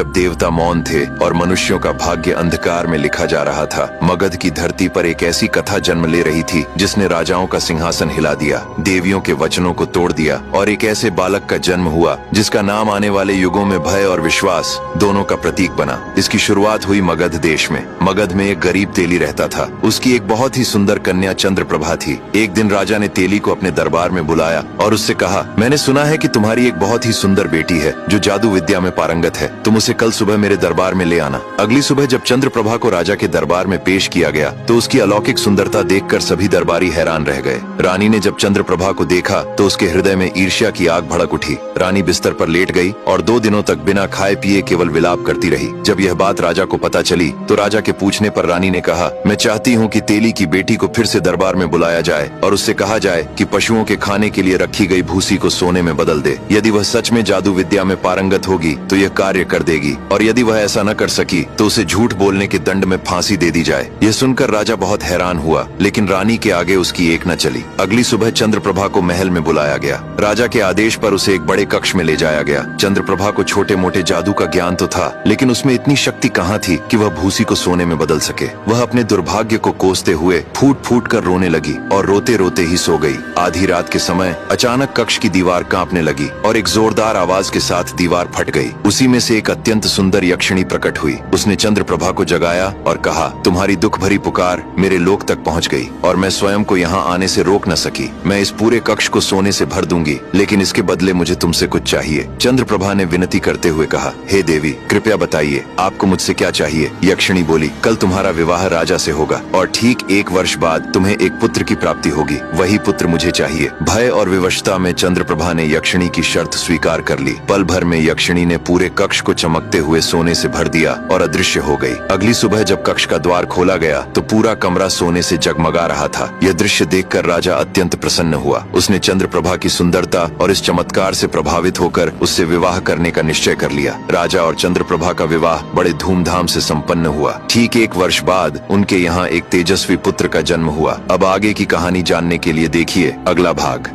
जब देवता मौन थे और मनुष्यों का भाग्य अंधकार में लिखा जा रहा था, मगध की धरती पर एक ऐसी कथा जन्म ले रही थी जिसने राजाओं का सिंहासन हिला दिया, देवियों के वचनों को तोड़ दिया और एक ऐसे बालक का जन्म हुआ जिसका नाम आने वाले युगों में भय और विश्वास दोनों का प्रतीक बना। इसकी शुरुआत हुई मगध देश में। मगध में एक गरीब तेली रहता था। उसकी एक बहुत ही सुंदर कन्या चंद्रप्रभा थी। एक दिन राजा ने तेली को अपने दरबार में बुलाया और उससे कहा, मैंने सुना है कि तुम्हारी एक बहुत ही सुंदर बेटी है जो जादू विद्या में पारंगत है। तुम उसे कल सुबह मेरे दरबार में ले आना। अगली सुबह जब चंद्रप्रभा को राजा के दरबार में पेश किया गया तो उसकी अलौकिक सुंदरता देखकर सभी दरबारी हैरान रह गए। रानी ने जब चंद्रप्रभा को देखा तो उसके हृदय में ईर्ष्या की आग भड़क उठी। रानी बिस्तर पर लेट गई और 2 दिनों तक बिना खाए पिए केवल विलाप करती रही। जब यह बात राजा को पता चली तो राजा के पूछने पर रानी ने कहा, मैं चाहती हूँ कि तेली की बेटी को फिर से दरबार में बुलाया जाए और उससे कहा जाए कि पशुओं के खाने के लिए रखी गई भूसी को सोने में बदल दे। यदि वह सच में जादू विद्या में पारंगत होगी तो यह कार्य कर देगी और यदि वह ऐसा न कर सकी तो उसे झूठ बोलने के दंड में फांसी दे दी जाए। यह सुनकर राजा बहुत हैरान हुआ, लेकिन रानी के आगे उसकी एक न चली। अगली सुबह चंद्रप्रभा को महल में बुलाया गया। राजा के आदेश पर उसे एक बड़े कक्ष में ले जाया गया। चंद्रप्रभा को छोटे मोटे जादू का ज्ञान तो था, लेकिन उसमें इतनी शक्ति कहाँ थी कि वह भूसी को सोने में बदल सके। वह अपने दुर्भाग्य को कोसते हुए फूट फूट कर रोने लगी और रोते रोते ही सो गई। आधी रात के समय अचानक कक्ष की दीवार कांपने लगी और एक जोरदार आवाज के साथ दीवार फट गई। उसी में से एक अत्यंत सुंदर यक्षिणी प्रकट हुई। उसने चंद्रप्रभा को जगाया और कहा, तुम्हारी दुख भरी पुकार मेरे लोक तक पहुंच गई और मैं स्वयं को यहाँ आने से रोक न सकी। मैं इस पूरे कक्ष को सोने से भर दूंगी, लेकिन इसके बदले मुझे तुमसे कुछ चाहिए। चंद्रप्रभा ने विनती करते हुए कहा, हे देवी, कृपया बताइए आपको मुझसे क्या चाहिए। यक्षिणी बोली, कल तुम्हारा विवाह राजा से होगा और ठीक 1 वर्ष बाद तुम्हें एक पुत्र की प्राप्ति होगी। वही पुत्र मुझे चाहिए। भय और विवशता में चंद्रप्रभा ने यक्षिणी की शर्त स्वीकार कर ली। पल भर में यक्षिणी ने पूरे कक्ष को चमकते हुए सोने से भर दिया और अदृश्य हो गई। अगली सुबह जब कक्ष का द्वार खोला गया तो पूरा कमरा सोने से जगमगा रहा था। यह दृश्य देखकर राजा अत्यंत प्रसन्न हुआ। उसने चंद्रप्रभा की सुंदरता और इस चमत्कार से प्रभावित होकर उससे विवाह करने का निश्चय कर लिया। राजा और चंद्रप्रभा का विवाह बड़े धूमधाम से संपन्न हुआ। ठीक 1 वर्ष बाद उनके यहाँ एक तेजस्वी पुत्र का जन्म हुआ। अब आगे की कहानी जानने के लिए देखिए अगला भाग।